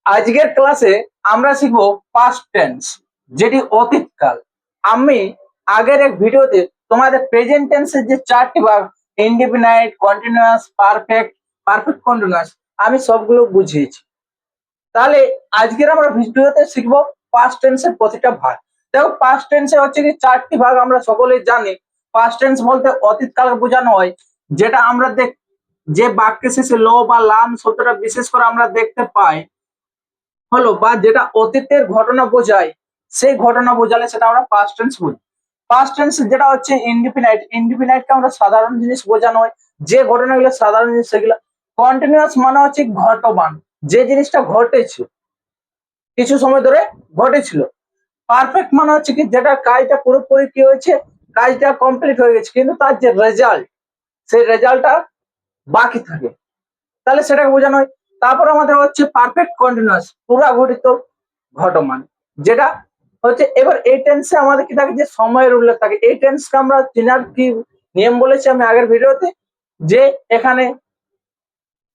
আজকের ক্লাসে আমরা শিখবো পাস্ট টেন্স, যেটি অতীতকাল। আমি আগের এক ভিডিওতে তোমাদের প্রেজেন্ট টেন্সের যে চারটি ভাগ, indefinite, continuous, perfect, perfect continuous, আমি সবগুলো বুঝিয়েছি। তাহলে আজকের আমরা ভিডিওতে শিখবো পাস্ট টেন্সের প্রতিটা ভাগ। দেখো, পাস্ট টেন্সে হচ্ছে কি চারটি ভাগ আমরা সকলেই জানি। পাস্ট টেন্স বলতে অতীতকালকে বোঝানো হয়, যেটা আমরা যে বাক্যের শেষে লো বা লাম শব্দটা বিশেষ করে আমরা দেখতে পাই হলো, বা যেটা অতীতের ঘটনা বোঝায়, সেই ঘটনা বোঝালে সেটা আমরা পাস্ট টেন্স বলি। পাস্ট টেন্স যেটা হচ্ছে ইনডিফিনাইট, ইনডিফিনাইটকে আমরা সাধারণ জিনিস বোঝানো হয়, যে ঘটনাগুলো সাধারণ জিনিস সেগুলো। কন্টিনিউয়াস মানে হচ্ছে ঘটমান, যে জিনিসটা ঘটেছে, কিছু সময় ধরে ঘটেছিল। পারফেক্ট মানে হচ্ছে কি যেটা কাজটা পুরোপুরি কি হয়েছে, কাজটা কমপ্লিট হয়ে গেছে, কিন্তু তার যে রেজাল্ট, সেই রেজাল্টটা বাকি থাকে, তাহলে সেটাকে বোঝানো হয়। তারপর আমাদের হচ্ছে পারফেক্ট কন্টিনিউয়াস, পুরা ঘটিত ঘটমান, যেটা হচ্ছে। এবার এই টেন্সে আমাদের কি থাকে, যে সময়ের উল্লেখ থাকে। এই টেন্সকে আমরা চেনার কি নিয়ম বলেছি আমি আগের ভিডিওতে, যে এখানে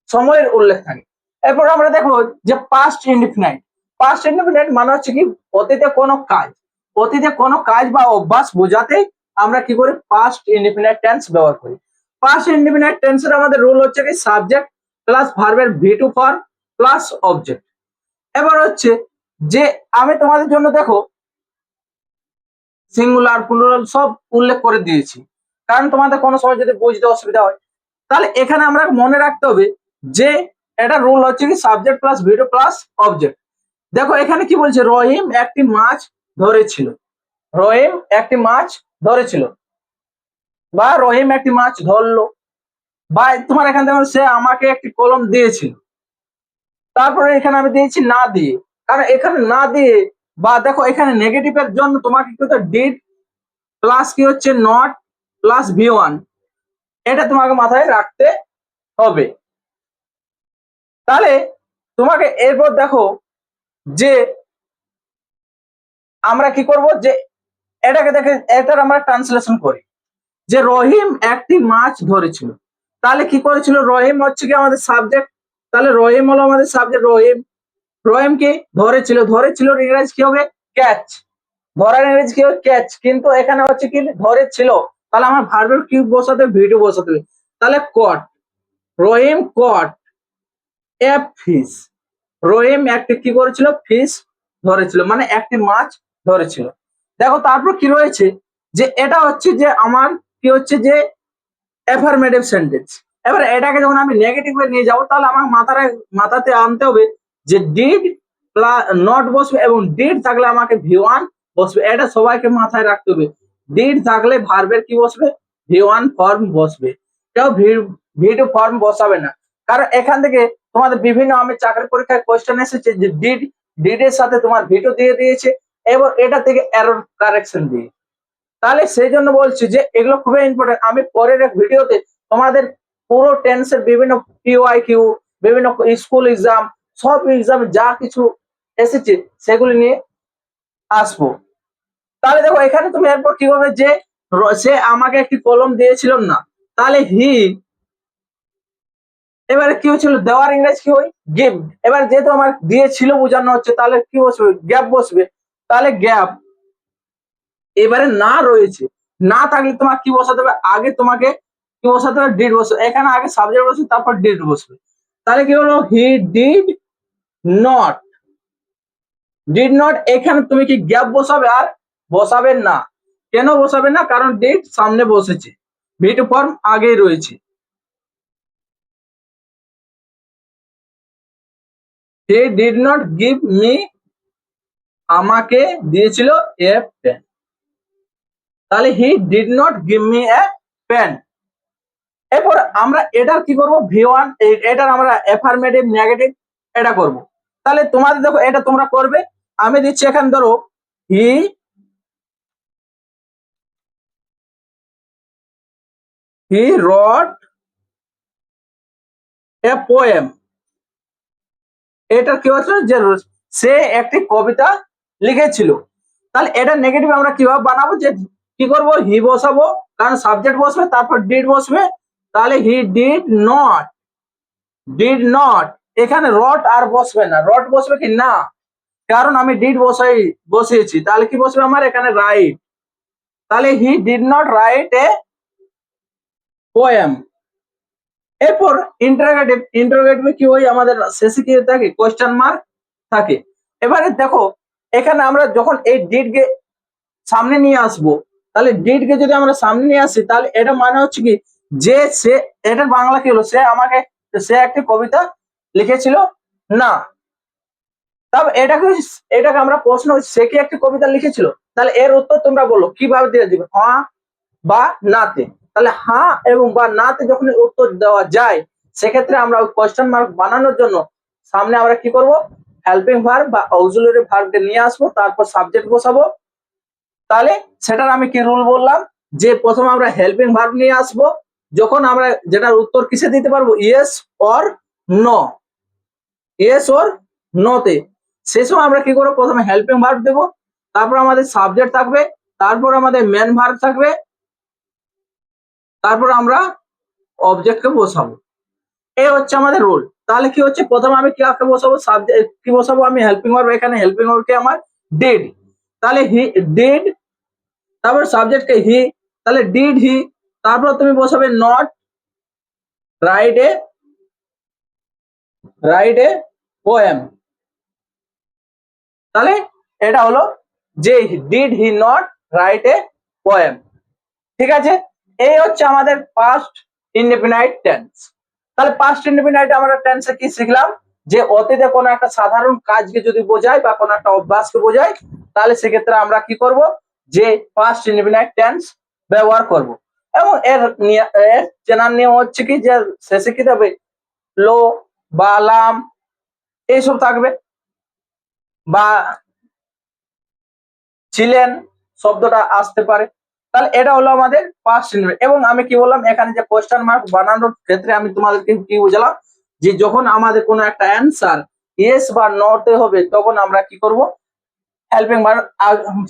সময়ের উল্লেখ থাকে। এরপর আমরা দেখবো যে পাস্ট ইনডিফিনাইট। পাস্ট ইনডিফিনাইট মানে হচ্ছে কি অতীতে কোনো কাজ, অতীতে কোনো কাজ বা অভ্যাস বোঝাতে আমরা কি করি, পাস্ট ইনডিফিনাইট টেন্স ব্যবহার করি। পাস্ট ইনডিফিনাইট টেন্সের আমাদের রুল হচ্ছে কি সাবজেক্ট প্লাস ভার্বের V two form plus object. এবার হচ্ছে যে আমি তোমাদের জন্য দেখো সিঙ্গুলার প্লুরাল সব উল্লেখ করে দিয়েছি, কারণ তোমাদের কোনো সময় যদি বুঝতে অসুবিধা হয়। তাহলে এখানে আমরা মনে রাখতে হবে যে এটা রুল হচ্ছে কি subject plus V two plus object. দেখো এখানে কি বলছে, রহিম একটি মাছ ধরেছিল। রহিম একটি মাছ ধরেছিল, বা রহিম একটি মাছ ধরলো, বা তোমার এখানে দেখো সে আমাকে একটি কলম দিয়েছিল। তারপরে এখানে আমি দিয়েছি না দিয়ে, কারণ এখানে না দিয়ে, বা দেখো এখানে নেগেটিভের জন্য তোমাকে কি হচ্ছে, ডিড প্লাস কি হচ্ছে নট প্লাস ভি ওয়ান, এটা তোমাকে মাথায় রাখতে হবে। তাহলে তোমাকে এরপর দেখো যে আমরা কি করব, যে এটাকে দেখে এটার আমরা ট্রান্সলেশন করি, যে রহিম একটি মাছ ধরেছিল। তাহলে কি করেছিল, রহিম হচ্ছে কি আমাদের সাবজেক্ট, তাহলে রহিম হলো আমাদের সাবজেক্ট। রহিম, রহিমকে ধরেছিল, ধরেছিল ইংরেজি কি হবে, ক্যাচ। ধরার ইংরেজি কি হবে, ক্যাচ। কিন্তু এখানে হচ্ছে কি ধরেছিল, তাহলে আমার ভার্বের কি বসাতে হবে, ভিডিও বসাতে হবে। তাহলে কট, রহিম কট এ ফিশ। রহিম একটি কি করেছিল, ফিশ ধরেছিল, মানে একটি মাছ ধরেছিল। দেখো তারপর কি রয়েছে, যে এটা হচ্ছে যে আমার কি হচ্ছে, যে অ্যাফার্মেটিভ সেন্টেন্স। এবার এটাকে যখন আমি নেগেটিভে নিয়ে যাব, তাহলে আমার মাথাতে আনতে হবে যে ডিড নট বসবে, এবং ডিড থাকলে আমাকে ভি ওয়ান বসবে। এটা সবাইকে মাথায় রাখতে হবে। ডিড থাকলে ভার্বের কি বসবে, ভি ওয়ান ফর্ম বসবে। কেউ ভি টু ফর্ম বসাবে না, কারণ এখান থেকে তোমাদের বিভিন্ন, আমি চাকরি পরীক্ষায় কোয়েশ্চেন এসেছে যে ডিড এর সাথে তোমার ভি টু দিয়ে দিয়েছে, এবং এটা থেকে এরর কারেকশন দিয়ে। তাহলে সেই জন্য বলছি যে এগুলো খুবই ইম্পর্টেন্ট। আমি পরের এক ভিডিওতে তোমাদের পুরো টেন্সের বিভিন্ন পিওয়াই কিউ, বিভিন্ন স্কুল এক্সাম, সব এক্সাম যা কিছু এসেছে সেগুলি নিয়ে আসবো। তাহলে দেখো এখানে তুমি এরপর কি হবে, যে সে আমাকে একটি কলম দিয়েছিল না, তাহলে হি, এবারে কি হচ্ছিল, দেওয়ার ইংরেজি কি হয়, গিভ। এবার যেহেতু আমার দিয়েছিল বোঝানো হচ্ছে, তাহলে কি বসবে, গ্যাপ বসবে। তাহলে গ্যাপ, এবারে না রয়েছে, না থাকলে তোমার কি বসাতে হবে, আগে তোমাকে কি বসাতে হবে, ডিড বসবে। এখানে আগে সাবজেক্ট বসবে, তারপর ডিড বসবে। তাহলে কি হলো, হি ডিড নট, ডিড নট। এখানে তুমি কি গ্যাপ বসাবে, আর বসাবে না। কেন বসাবে না, কারণ ডিড সামনে বসেছে, ভি টু ফর্ম আগেই রয়েছে। He did not give me, আমাকে দিয়েছিল এ পেন। তাহলে he did not give me a pen. এরপর আমরা এটার কি করব, ভি ওয়ান, এটার আমরা অ্যাফার্মেটিভ নেগেটিভ এটা করব। তাহলে তোমাদের দেখো এটা তোমরা করবে, আমি দিচ্ছি এখানে ধরো হি রট এ পোয়েম। এটা কি হচ্ছে, যে সে একটি কবিতা লিখেছিল। তাহলে এটা নেগেটিভ আমরা কিভাবে বানাবো, যে কি করব, হি বসাবো, কারণ সাবজেক্ট বসবে, তারপর ডিড বসবে। তাহলে হি ডিড নট এখানে রট আর বসবে না, রট বসবে কি না, কারণ আমি ডিড বসিয়েছি, তাহলে কি বসবে আমার এখানে রাইট। তাহলে he did not write a poem. এরপর ইন্টারোগেটিভ, ইন্টারোগেটিভে কি হয় আমাদের শেষে কি থাকে, কোয়েশ্চেন মার্ক থাকে। এবারে দেখো এখানে আমরা যখন এই ডিড কে সামনে নিয়ে আসবো, তাহলে ডিড কে যদি আমরা সামনে নিয়ে আসি, তাহলে এটা মানে হচ্ছে কি যে সে, এটার বাংলা কি হলো, সে একটি কবিতা লিখেছিল না। তবে এটাকে আমরা প্রশ্ন, সে কি একটি কবিতা লিখেছিল, তাহলে এর উত্তর তোমরা বলো কিভাবে দিয়ে দিবে, হ্যাঁ বা নাতে। তাহলে হ্যাঁ এবং বা নাতে যখন উত্তর দেওয়া যায়, সেক্ষেত্রে আমরা কোয়েশ্চেন মার্ক বানানোর জন্য সামনে আমরা কি করব, হেল্পিং ভার্ব বা অক্সিলারি ভার্বকে নিয়ে আসবো, তারপর সাবজেক্ট বসাবো। তাহলে সেটার আমি কি রুল বললাম, যে প্রথমে আমরা হেল্পিং ভার্ব নিয়ে আসবো, যখন আমরা যেটার উত্তর কিসে দিতে পারবো, yes or no, yes or নোতে, সেই সময় আমরা কি করবো, প্রথমে হেল্পিং ভার্ব দেবো, তারপর আমাদের সাবজেক্ট থাকবে, তারপর আমাদের মেন ভার্ব থাকবে, তারপর আমরা অবজেক্টকে বসাবো। এই হচ্ছে আমাদের রুল। তাহলে কি হচ্ছে, প্রথমে আমি কাকে বসাবো, সাবজেক্ট কি বসাবো, আমি হেল্পিং ভার্ব, এখানে হেল্পিং ভার্বকে আমার ডিড, তাহলে হি ডিড, তারপর সাবজেক্টকে হি, তাহলে ডিড হি, তারপর তুমি বসাবে নট রাইট এ পোয়েম। তাহলে এটা হলো যে did he not write a poem. ঠিক আছে, এই হচ্ছে আমাদের পাস্ট ইনডেফিনাইট টেন্স। তাহলে পাস্ট ইনডেফিনাইট আমরা টেন্সে কি শিখলাম, যে অতীতে কোনো একটা সাধারণ কাজকে যদি বোঝায় বা কোনো একটা অভ্যাসকে বোঝায়, তাহলে সেক্ষেত্রে আমরা কি করব, যে পাস্ট ইনডেফিনাইট টেন্স ব্যবহার করব। এবং এর চেনার নিয়ম হচ্ছে কি, যে শেষে কি থাকবে, লো বা লাম এইসব থাকবে, বা ছিলেন শব্দটা আসতে পারে। তাহলে এটা হলো আমাদের পাস্ট ইনডেফিনিট। এবং আমি কি বললাম, এখানে যে কোয়েশ্চেন মার্ক বানানোর ক্ষেত্রে আমি তোমাদেরকে কি বুঝালাম, যে যখন আমাদের কোনো একটা অ্যান্সার ইয়েস বা নোতে হবে, তখন আমরা কি করব, হেল্পিং ভার্ব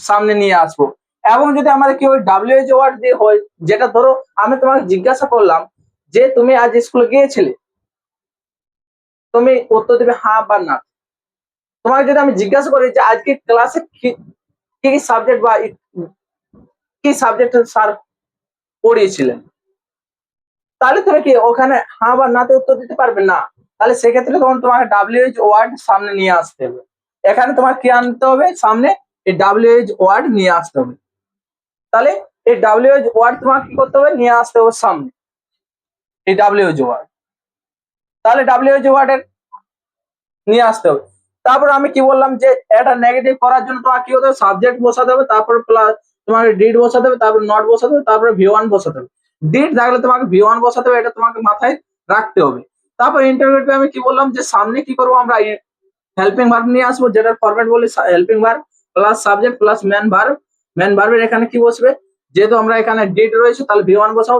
সামনে নিয়ে আসবো। এবং যদি আমাদের কি ওই ডাব্লিউএইচ ওয়ার্ড দিয়ে হয়, যেটা ধরো আমি তোমাকে জিজ্ঞাসা করলাম যে তুমি আজ স্কুলে গিয়েছিলে, তুমি উত্তর দেবে হ্যাঁ বা না। তোমাকে যদি আমি জিজ্ঞাসা করি যে আজকে ক্লাসে কি কি সাবজেক্ট বা কি সাবজেক্ট স্যার পড়িয়েছিলেন, তাহলে তুমি কি ওখানে হ্যাঁ বা নাতে উত্তর দিতে পারবে না। তাহলে সেক্ষেত্রে তখন তোমাকে ডাব্লিউএইচ ওয়ার্ড সামনে নিয়ে আসতে হবে। এখানে তোমার কি আনতে হবে, সামনে এই ডাব্লিউএইচ ওয়ার্ড নিয়ে আসতে হবে। তাহলে এই ডাব্লিউএইচ ওয়ার্ড তোমাকে কি করতে হবে, নিয়ে আসতে হবে সামনে, এই ডাব্লিউএইচ ওয়ার্ড। তাহলে ডাব্লিউএইচ ওয়ার্ডের নিয়ে আসতে হবে। তারপর আমি কি বললাম, যে এটা নেগেটিভ করার জন্য তোমার কি হতে হবে, সাবজেক্ট বসাতে হবে, তারপর প্লাস তোমাকে ডিড বসাতে হবে, তারপর নট বসাতে হবে, তারপরে ভি1 বসাতে হবে। ডিড থাকলে তোমাকে ভি1 বসাতে হবে, এটা তোমাকে মাথায় রাখতে হবে। তারপর ইন্টারভিউতে আমি কি বললাম, যে সামনে কি করবো, আমরা হেল্পিং ভার্ব নিয়ে আসবো, যেটার ফরম্যাট বলি helping verb plus subject plus main verb. Main ভার্বের এখানে কি বসবে, যেহেতু আমরা এখানে ডিড রয়েছে, তাহলে ভি1 বসাও,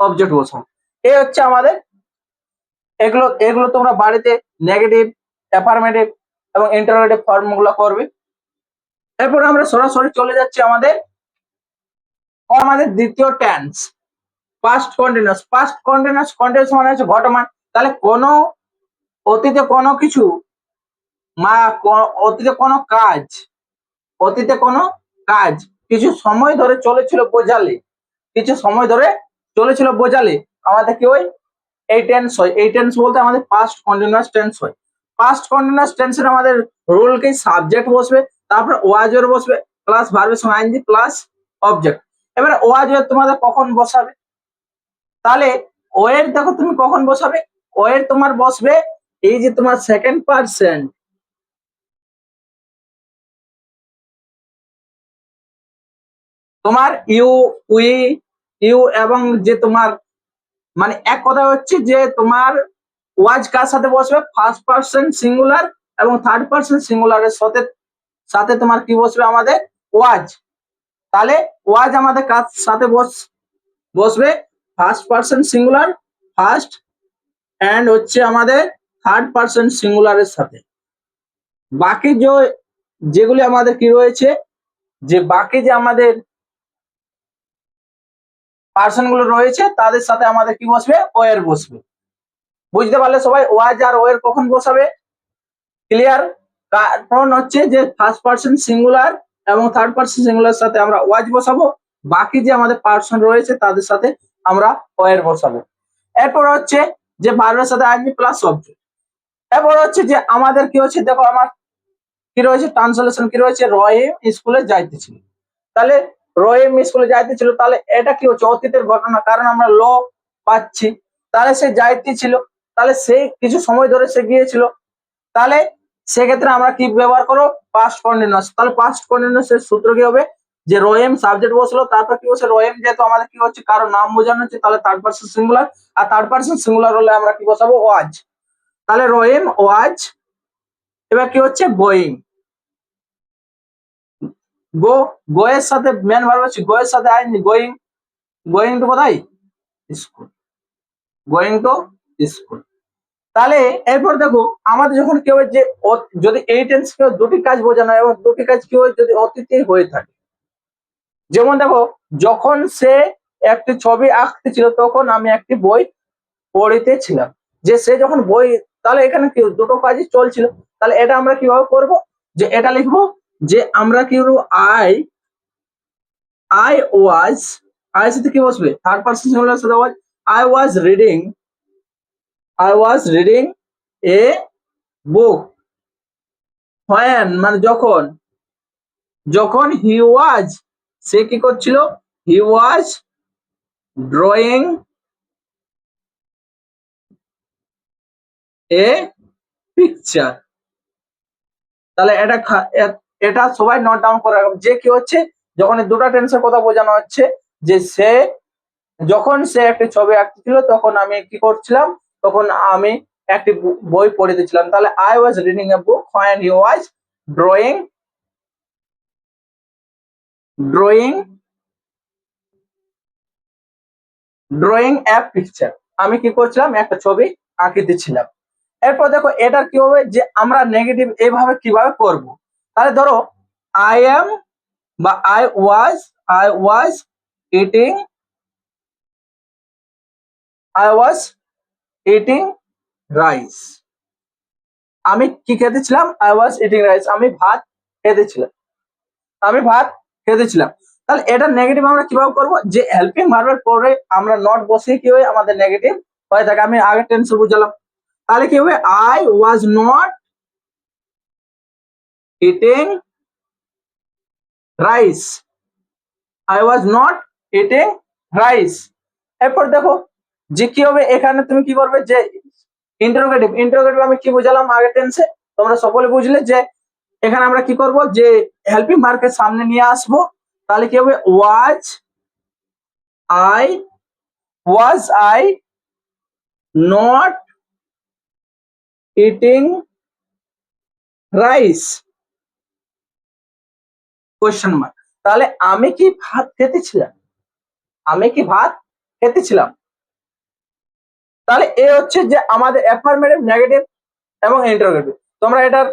অবজেক্ট বসাও। এই হচ্ছে আমাদের, এগুলো এগুলো তোমরা বাড়িতে নেগেটিভ, অ্যাফার্মেটিভ এবং ইন্টারোগেটিভ ফর্ম গুলো করবে। এরপর আমরা সরাসরি চলে যাচ্ছি আমাদের দ্বিতীয় tense, past continuous. Past continuous, continuous মানে হচ্ছে ঘটমান। তাহলে কোনো অতীতে কোনো কিছু অতীতে কোনো কাজ, অতীতে কোনো কাজ কিছু সময় ধরে চলেছিল বোঝালে, কিছু সময় ধরে চলেছিল বোঝালে আমাদের কি হয়, এই টেন্স হয়। এই টেন্স বলতে আমাদের পাস্ট কন্টিনিউয়াস টেন্স হয়। পাস্ট কন্টিনিউয়াস টেন্সের আমাদের রুল কি, সাবজেক্ট বসবে, তারপর ওয়াজ এর বসবে, প্লাস ভার্বের সঙ্গে আইএনজি প্লাস অবজেক্ট। এবারে ওয়াজ এর তোমাদের কখন বসাবে, তাহলে ওয়ের দেখো তুমি কখন বসাবে, ওয়ের তোমার বসবে এই যে তোমার সেকেন্ড পার্সন, তোমার ইউ, উই, ইউ এবং যে তোমার, মানে এক কথা হচ্ছে যে তোমার ওয়াজ কার সাথে বসবে, ফার্স্ট পার্সন সিঙ্গুলার এবং থার্ড পার্সন সিঙ্গুলারের সাথে সাথে তোমার কি বসবে, আমাদের ওয়াজ। তাহলে ওয়াজ আমাদের কার সাথে বসবে, first person singular first and হচ্ছে আমাদের থার্ড পার্সন সিঙ্গুলারের সাথে। বাকি যেগুলি আমাদের কি রয়েছে, যে বাকি যে আমাদের পার্সন গুলো রয়েছে, তাদের সাথে আমাদের কি বসবে, ওয়ের বসবে। বুঝতে পারলে সবাই ওয়াজ আর ওয়ের কখন বসাবে? ক্লিয়ার? কারণ হচ্ছে যে ফার্স্ট পার্সন সিঙ্গুলার এবং থার্ড পার্সন সিঙ্গুলার সাথে আমরা ওয়াজ বসাবো, বাকি যে আমাদের পার্সন রয়েছে তাদের সাথে আমরা ওয়ের বসাবো। এরপর হচ্ছে যে ভার্বের সাথে আইএনজি প্লাস অবজেক্ট। এরপর হচ্ছে যে আমাদের কি হচ্ছে, দেখো আমার কি রয়েছে, ট্রান্সলেশন কি রয়েছে, রহিম স্কুলে যাইতেছিল। তাহলে রহিম স্কুলে যাইতেছিল, তাহলে এটা কি হচ্ছে, অতীতের ঘটনা, কারণ আমরা ল পাচ্ছি। তাহলে সে যাইতেছিল, তাহলে সে কিছু সময় ধরে সে গিয়েছিল, তাহলে সেক্ষেত্রে আমরা কি ব্যবহার করবো, পাস্ট কন্টিনিউয়াস। তাহলে পাস্ট কন্টিনিউয়াস এর সূত্র কি হবে, যে রহিম সাবজেক্ট বসলো, তারপর কি বসে রহিম, যেহেতু আমাদের কি হচ্ছে কারো নাম বোঝানো হচ্ছে, তাহলে থার্ড পার্সন সিঙ্গুলার, আর থার্ড পার্সন সিঙ্গুলার হলে আমরা কি বসাবো, ওয়াজ। তাহলে রহিম ওয়াজ, এবার কি হচ্ছে গোয়িং, গো, গো এর সাথে মেন ভার্ব হচ্ছে গো এর সাথে আইনি গোয়িং, গোয়িং টু কোথায়, স্কুল, গোয়িং টু স্কুল। তাহলে এরপর দেখো আমাদের যখন কেউ যে যদি এই টেন্স কেউ দুটি কাজ বোঝানো হয় এবং দুটি কাজ কেউ যদি অতীতে হয়ে থাকে, যেমন দেখো যখন সে একটি ছবি আঁকতেছিল তখন আমি একটি বই পড়িতেছিলাম, যে সে যখন বই, তাহলে এখানে কি দুটো কাজই চলছিল। তাহলে এটা আমরা কিভাবে করব, যে এটা লিখবো যে আমরা কি করবো, আই আই ওয়াজ, আই সাথে কি বসবে, থার্ড পার্সন সিঙ্গুলার সাথে was, I was reading, I was reading a book, when মানে যখন, যখন হি ওয়াজ, সে কি করছিল, হি ওয়াজ ড্রয়িং এ পিকচার। তাহলে এটা এটা সবাই নোট ডাউন করে রাখবে, যে কি হচ্ছে যখন এই দুটো টেন্সের কথা বোঝানো হচ্ছে, যে সে যখন সে একটি ছবি আঁকছিল তখন আমি কি করছিলাম, তখন আমি একটি বই পড়িতেছিলাম। তাহলে I was reading a book when he was drawing, drawing, drawing a picture, আমি কি করছিলাম, একটা ছবি আঁকিতেছিলাম। এরপর দেখো এটার কি হবে, যে আমরা নেগেটিভ এইভাবে কিভাবে করব। তাহলে ধরো আই এম বা I was eating, I was eating rice, আমি কি খেতেছিলাম, আই ওয়াজ ইটিং রাইস, আমি ভাত খেতেছিলাম, আমি ভাত খেতেছিলাম। তাহলে এটা নেগেটিভ আমরা কিভাবে করব, যে হেল্পিং ভার্বের পরে আমরা নট বসিয়ে কি হয় আমাদের নেগেটিভ হয়ে থাকে, আমি আগের টেন্সে বুঝালাম। তাহলে কি হবে, I was not eating rice, I was not eating rice. এরপর দেখো যে কি হবে, এখানে তুমি কি করবে, যে ইন্টারোগেটিভ, ইন্টারোগেটিভ আমি কি বুঝালাম আগের টেন্সে, তোমরা সকলে বুঝলে, যে এখানে আমরা কি করব, যে হেল্পিং ভার্বকে সামনে নিয়ে আসবো। তাহলে কি হবে, I was I not eating rice, question mark. তাহলে আমি কি ভাত খেতেছিলাম, আমি কি ভাত খেতেছিলাম। তাহলে এ হচ্ছে যে আমাদের অ্যাফার্মেটিভ, নেগেটিভ এবং ইন্টারোগেটিভ। তোমরা এটার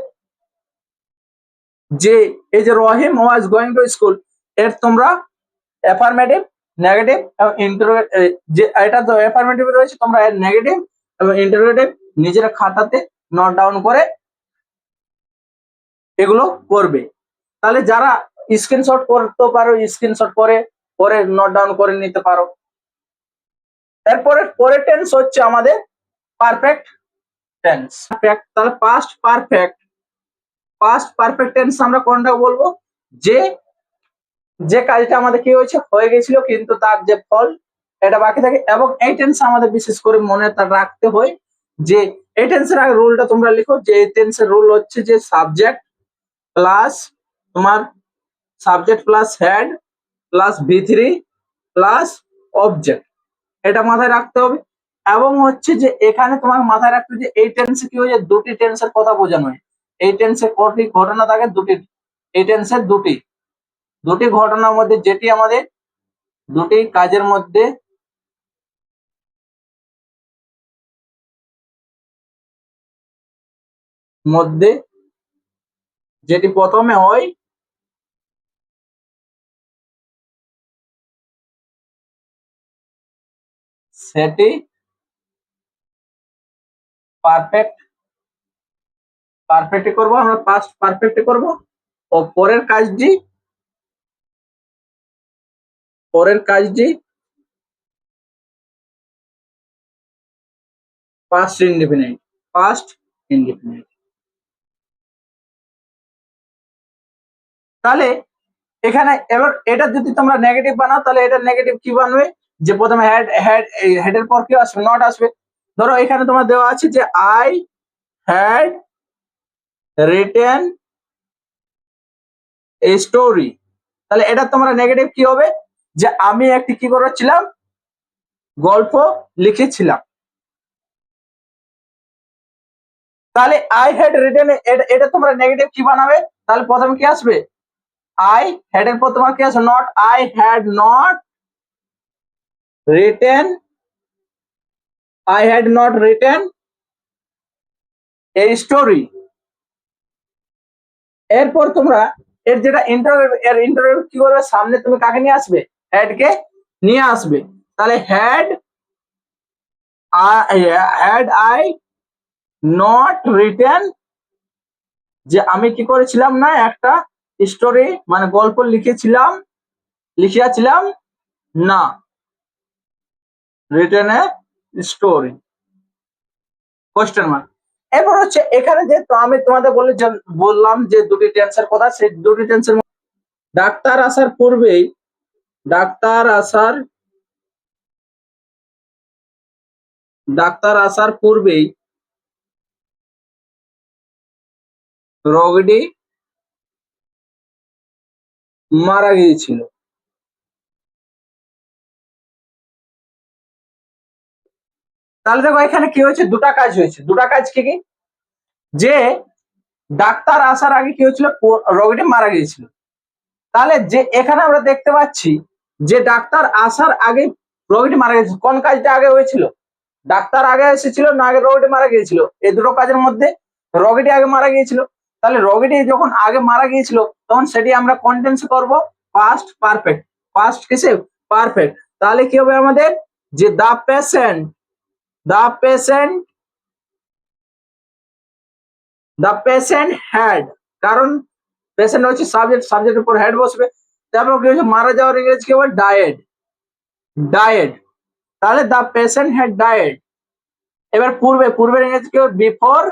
যে এই যে রহিম ওয়াজ গোয়িং টু স্কুল, এর তোমরা অ্যাফার্মেটিভ, নেগেটিভ এবং ইন্টারোগেটিভ, যে এটা তো অ্যাফার্মেটিভ রয়েছে, তোমরা এর নেগেটিভ এবং ইন্টারোগেটিভ নিজের খাতাতে নোট ডাউন করে এগুলো করবে। তাহলে যারা স্ক্রিনশট করতে পারো, স্ক্রিনশট করে পরে নোট ডাউন করে নিতে পারো। এরপরে পরের টেন্স হচ্ছে আমাদের পারফেক্ট টেন্স। তাহলে পাস্ট পারফেক্ট টেন্স আমরা কোনটা বলবো, যে যে কাজটা আমাদের কি হয়েছে, হয়ে গেছিল কিন্তু তার যে ফল এটা বাকি থাকে। এবং এই টেন্স আমাদের বিশেষ করে মনে রাখতে হয়, যে এই টেন্সের আগে রুলটা তোমরা লিখো, যে এই টেন্সের রুল হচ্ছে যে সাবজেক্ট প্লাস তোমার সাবজেক্ট প্লাস হেড প্লাস ভি3 প্লাস অবজেক্ট, এটা মাথায় রাখতে হবে। এবং হচ্ছে যে এখানে তোমাকে মাথায় রাখতে হবে যে এই টেন্সে কি হয়েছে, দুটি টেন্সের কথা বোঝানো হয়। এই টেন্সে কটি ঘটনা থাকে, দুটি, এই টেন্সের দুটি, দুটি ঘটনার মধ্যে যেটি আমাদের দুটি কাজের মধ্যে মধ্যে যেটি প্রথমে হয় সেটি পারফেক্ট পারফেক্ট করব, আমরা পাস্ট পারফেক্ট করব। ও পরের কাজটি পাস্ট ইনডিফিনিট। Past indefinite. তাহলে এখানে এবার এটা যদি তোমরা নেগেটিভ বানাও তাহলে এটা নেগেটিভ কি বানবে, যে প্রথমে হেডের পর কি আসবে, নট আসবে। ধরো এখানে তোমার দেওয়া আছে যে I had written a story, তাহলে এটা তোমরা নেগেটিভ কি হবে, যে আমি একটি কি করেছিলাম, গল্প লিখেছিলাম। তাহলে আই হ্যাড রিটেন, এটা তোমরা নেগেটিভ কি বানাবে, তাহলে প্রথমে কি আসবে, আই হ্যাড এর পর তোমার কি আসবে, not. I had not written, I had not written a story. এরপর তোমরা এর যেটা ইন্টারভিউ কি করবে, সামনে তুমি কাকে নিয়ে আসবে, হ্যাড কে নিয়ে আসবে। তাহলে হ্যাড আই নট রিটেন, যে আমি কি করেছিলাম না, একটা স্টোরি মানে গল্প লিখিয়াছিলাম না, written a story, question mark. এরপর হচ্ছে এখানে যে আমি তোমাদের বললাম যে দুটি টেন্সের কথা, সেই দুটি টেন্সের ডাক্তার আসার পূর্বেই, ডাক্তার আসার পূর্বেই রোগীটি মারা গিয়েছিল। তাহলে দেখো এখানে কি হয়েছে, দুটা কাজ হয়েছে। দুটা কাজ কি কি, যে ডাক্তার আসার আগে কি হয়েছিল, রোগীটি মারা গিয়েছিল। তাহলে যে এখানে আমরা দেখতে পাচ্ছি যে ডাক্তার আসার আগে রোগীটি মারা গেছিল, কোন কাজটা আগে হয়েছিল, ডাক্তার আগে এসেছিল না আগে রোগীটি মারা গিয়েছিল, এই দুটো কাজের মধ্যে রোগীটি আগে মারা গিয়েছিল। তাহলে রোগীটি যখন আগে মারা গিয়েছিল তখন সেটি আমরা কন্টেন্স করব পাস্ট পারফেক্ট। পাস্ট কিসে, পারফেক্ট। তাহলে কি হবে আমাদের, যে দ্য পেশেন্ট হ্যাড, কারণ পেশেন্ট হচ্ছে সাবজেক্ট, সাবজেক্টের উপর হেড বসবে। তারপর কি হচ্ছে, মারা যাওয়ার ইংরেজি কি হবে, ডায়েড। তাহলে দ্য পেশেন্ট হ্যাড ডায়েড। এবার পূর্বের ইংরেজি কি হবে, বিফোর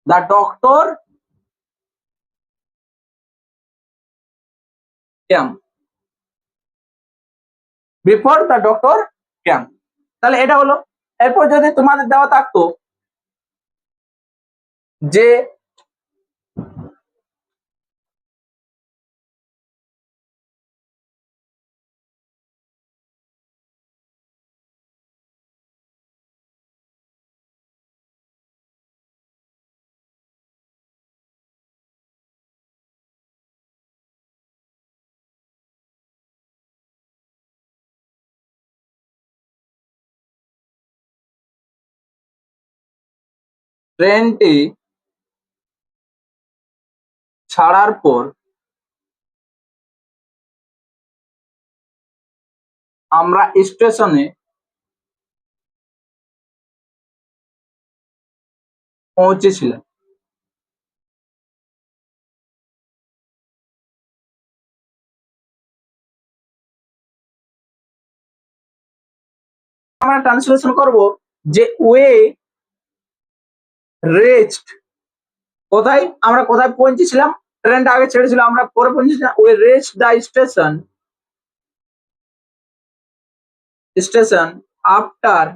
দ্য ডক্টর কেম, তাহলে এটা হলো। এরপর যদি তোমাদের দেওয়া থাকতো যে ট্রেনটি ছাড়ার পর আমরা স্টেশনে পৌঁছেছিলাম। আমরা ট্রান্সলেশন করব যে ওয়ে রেস্ট, কোথায় পৌঁছেছিলাম, ট্রেনটা আগে ছেড়েছিল, আমরা পরে পৌঁছেছিলাম। We reached the station after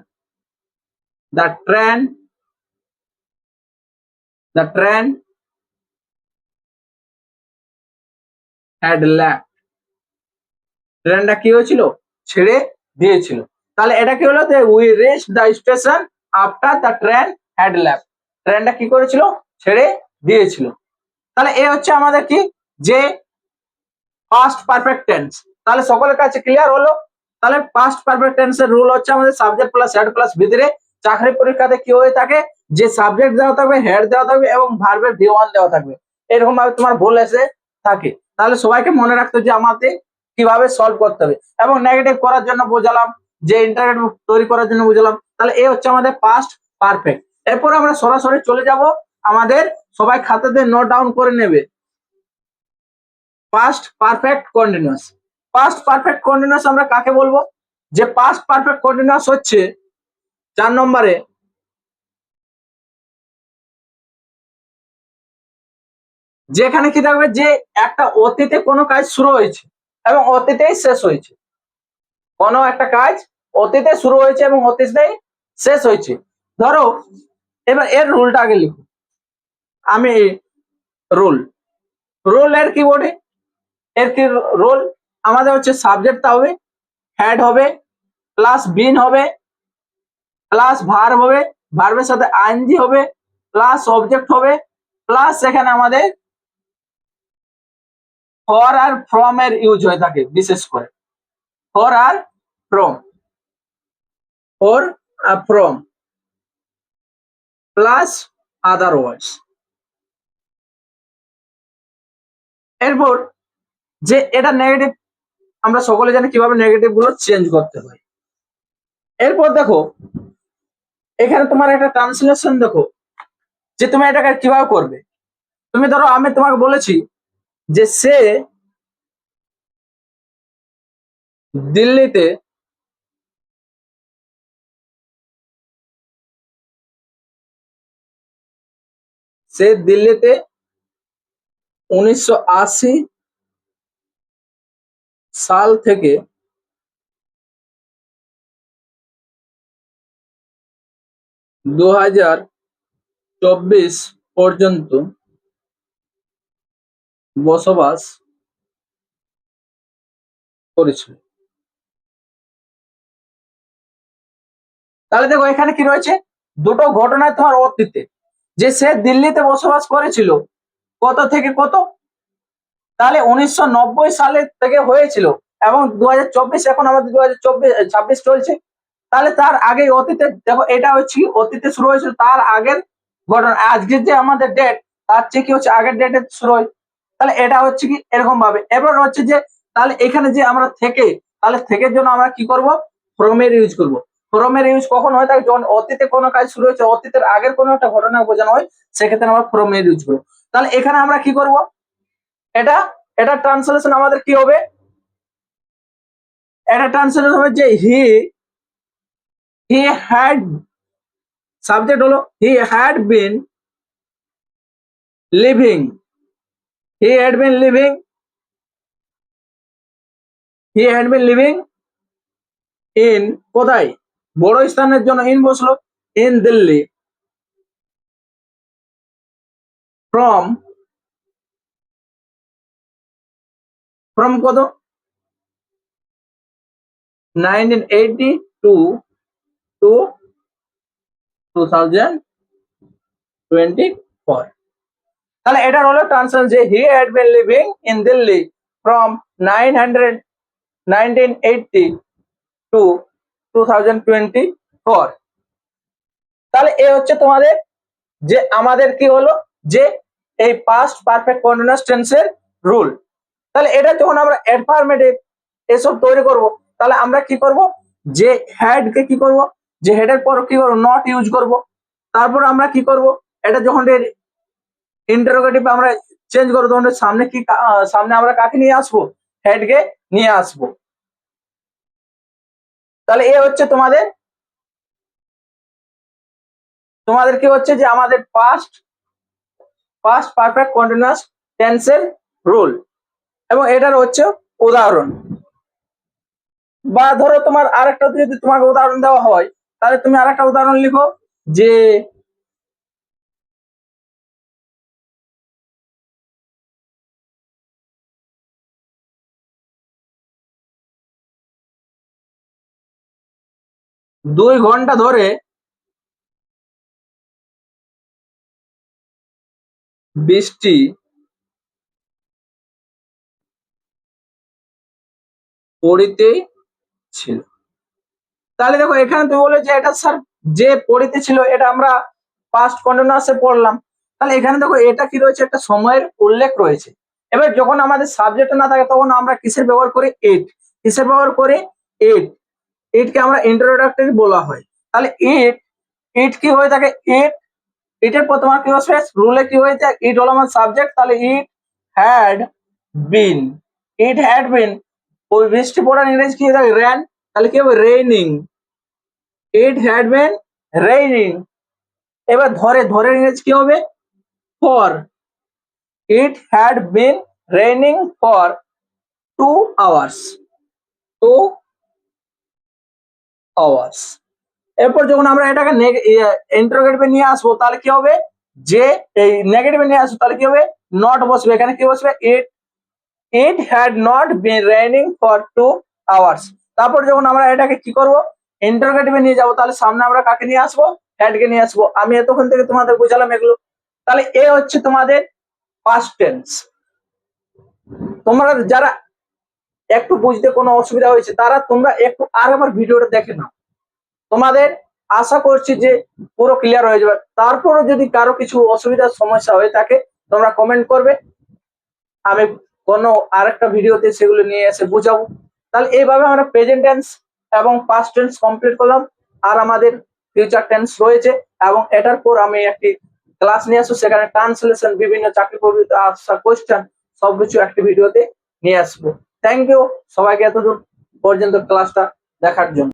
the train had left, ট্রেনটা কি হয়েছিল, ছেড়ে দিয়েছিল। তাহলে এটা কি হলো, we reached the station after the train had left, ট্রেনটা কি করেছিল, ছেড়ে দিয়েছিল। তাহলে এ হচ্ছে আমাদের কি, যে পাস্ট পারফেক্ট টেন্স। তাহলে সকলের কাছে ক্লিয়ার হলো। তাহলে পাস্ট পারফেক্ট টেন্সের রুল হচ্ছে আমাদের সাবজেক্ট প্লাস হেড প্লাস ভিতরে। চাকরি পরীক্ষাতে কি হয়ে থাকে, যে সাবজেক্ট দেওয়া থাকবে, হেড দেওয়া থাকবে এবং ভার্বের V1 দেওয়া থাকবে, এরকম ভাবে তোমার ভুল এসে থাকে। তাহলে সবাইকে মনে রাখতে যে আমাদের কিভাবে সলভ করতে হবে। এবং নেগেটিভ করার জন্য বোঝালাম যে ইন্টারোগেটিভ তৈরি করার জন্য বুঝলাম। তাহলে এই হচ্ছে আমাদের পাস্ট পারফেক্ট। এরপর আমরা সরাসরি চলে যাব আমাদের, সবাই খাতাতে নোট ডাউন করে নেবে, past perfect continuous. Past perfect continuous আমরা কাকে বলবো? যে পাস্ট পারফেক্ট কন্টিনিউয়াস হচ্ছে 4 নম্বরে যেখানে কি থাকবে, যে একটা অতীতে কোনো কাজ শুরু হয়েছে এবং অতীতেই শেষ হয়েছে। কোনো একটা কাজ অতীতে শুরু হয়েছে এবং অতীতেই শেষ হয়েছে। ধরো এবার এর রুলটা আগে লিখো। আমি রুল, রুল এর কি বলি, এর কি রুল? আমাদের হচ্ছে সাবজেক্ট হবে, হেড হবে, প্লাস বিন হবে, প্লাস ভার্ব হবে, ভার্বের সাথে আইএনজি হবে, প্লাস অবজেক্ট হবে, প্লাস এখানে আমাদের ফর আর ফ্রম এর ইউজ হয়ে থাকে বিশেষ করে, ফর আর ফ্রম, ফর আর ফ্রম প্লাস আদার ওয়ার্ডস। এরপর যে এটা নেগেটিভ, আমরা সকলে জানি কিভাবে নেগেটিভ গুলো চেঞ্জ করতে হয়। এরপর দেখো এখানে তোমার একটা ট্রান্সলেশন দেখো, যে তুমি এটাকে কিভাবে করবে। তুমি ধরো আমি তোমাকে বলেছি যে সে দিল্লিতে সে দিল্লিতে 1980 সাল থেকে 2024 পর্যন্ত বসবাস করেছিল। তাহলে দেখো এখানে কি রয়েছে, দুটো ঘটনায় তোমার অতীতে, যে সে দিল্লিতে বসবাস করেছিল কত থেকে কত, তাহলে 1990 সালের থেকে হয়েছিল এবং 2024, এখন আমাদের 2026 চলছে। তাহলে তার আগে অতীতে দেখো, এটা হচ্ছে অতীতে শুরু হয়েছিল, তার আগের ঘটনা। আজকের যে আমাদের ডেট, তার চেয়ে কি হচ্ছে আগের ডেটে শুরু হয়। তাহলে এটা হচ্ছে কি এরকম ভাবে। এবার হচ্ছে যে তাহলে এখানে যে আমরা থেকে, তাহলে থেকের জন্য আমরা কি করব, ফ্রমের ইউজ করব। ফ্রমের ইউজ কখন হয় থাকে, যখন অতীতে কোনো কাজ শুরু হয়েছে, অতীতের আগের কোনো একটা ঘটনা বোঝানো হয়, সেক্ষেত্রে আমরা ফ্রমের ইউজ করবো। তাহলে এখানে আমরা কি করব, এটা এটা ট্রান্সলেশন আমাদের কি হবে, এটা ট্রান্সলেশন হবে যে হি হ্যাড, সাবজেক্ট হলো হি had been living, he had been living, he had been living in, কোথায়, বড় স্থানের জন্য ইন বসলো, ইন দিল্লি, ফ্রম, ফ্রম কত, 1982 টু 2024। তাহলে এটার হলো ট্রান্সলেশন যে he had been living in Delhi from 1980 to 2024। তাহলে এ হচ্ছে তোমাদের যে আমাদের কি হলো, যে এই পাস্ট পারফেক্ট কন্টিনিউয়াস টেন্সের রুল। তাহলে এটা যখন আমরা অ্যাফার্মেটিভ এসব তৈরি করব, তাহলে আমরা কি করব, যে হ্যাড কে কি করব, যে হেডের পর কি করব, নট ইউজ করব। তারপর আমরা কি করব, এটা যখন ইন্টারোগেটিভ আমরা চেঞ্জ করবো, তখন সামনে কি সামনে আমরা কাকে নিয়ে আসবো, হেড কে নিয়ে আসবো। তাহলে এ হচ্ছে তোমাদের তোমাদের কি হচ্ছে, যে আমাদের পাস্ট পারফেক্ট কন্টিনিউয়াস টেন্সের রুল এবং এটার হচ্ছে উদাহরণ। বা ধরো তোমার আরেকটা যদি তোমাকে উদাহরণ দেওয়া হয়, তাহলে তুমি আরেকটা উদাহরণ লিখো, যে 2 ঘন্টা ধরে বৃষ্টি পড়িতেই ছিল। তাহলে দেখো এখানে তুমি বলে যে এটা স্যার যে পড়িতে ছিল, এটা আমরা পাস্ট কন্টিনিউয়াসে পড়লাম। তাহলে এখানে দেখো এটা কি রয়েছে, একটা সময়ের উল্লেখ রয়েছে। এবার যখন আমাদের সাবজেক্ট না থাকে, তখন আমরা কিসের ব্যবহার করি, ইট, কিসের ব্যবহার করি, ইট। ইটকে আমরা ইন্ট্রোডাক্টরি বলা হয়। তাহলে ইট ইট কি হয়ে থাকে? ইটের পর তোমার কি হচ্ছে? রুলে কি হয়েছে? ইট হলো আমার সাবজেক্ট। তাহলে had been it had been ওই বৃষ্টি পড়ার ইংরেজি কি হয়ে থাকে? র্যান। তাহলে কি হবে? Raining. It had been raining. এবার ধরে ইংরেজি কি হবে? For. It had been raining for 2 hours। 2 hours। এরপর যখন আমরা এটাকে ইন্টারোগেটিভে নিয়ে আসবো তাহলে কি হবে? যে এই নেগেটিভে নিয়ে আসবো তাহলে কি হবে? নট বসবে। এখানে কি বসবে? It had not been raining for 2 hours। তারপর যখন আমরা এটাকে কি করব? ইন্টারোগেটিভে নিয়ে যাবো তাহলে সামনে আমরা কাকে নিয়ে আসবো? হ্যাডকে নিয়ে আসবো। আমি এতক্ষণ থেকে তোমাদের বুঝালাম এগুলো। তাহলে এ হচ্ছে তোমাদের পাস্ট টেন্স। তোমরা যারা একটু বুঝতে কোনো অসুবিধা হয়েছে তারা তোমরা একটু আরেকবার ভিডিওটা দেখে নাও। তোমাদের আশা করছি যে পুরো ক্লিয়ার হয়ে যাবে। তারপরও যদি কারো কিছু অসুবিধার সমস্যা হয়ে থাকে তোমরা কমেন্ট করবে, আমি কোনো আরেকটা ভিডিওতে সেগুলো নিয়ে এসে বুঝাবো। তাহলে এইভাবে আমরা প্রেজেন্ট টেন্স এবং পাস্ট টেন্স কমপ্লিট করলাম। আর আমাদের ফিউচার টেন্স রয়েছে এবং এটার পর আমি একটি ক্লাস নিয়ে আসবো, সেখানে ট্রান্সলেশন, বিভিন্ন চাকরি পরীক্ষা আসা কোয়েশ্চেন সবকিছু একটি ভিডিওতে নিয়ে আসবো। থ্যাংক ইউ সবাইকে এতদূর পর্যন্ত ক্লাসটা দেখার জন্য।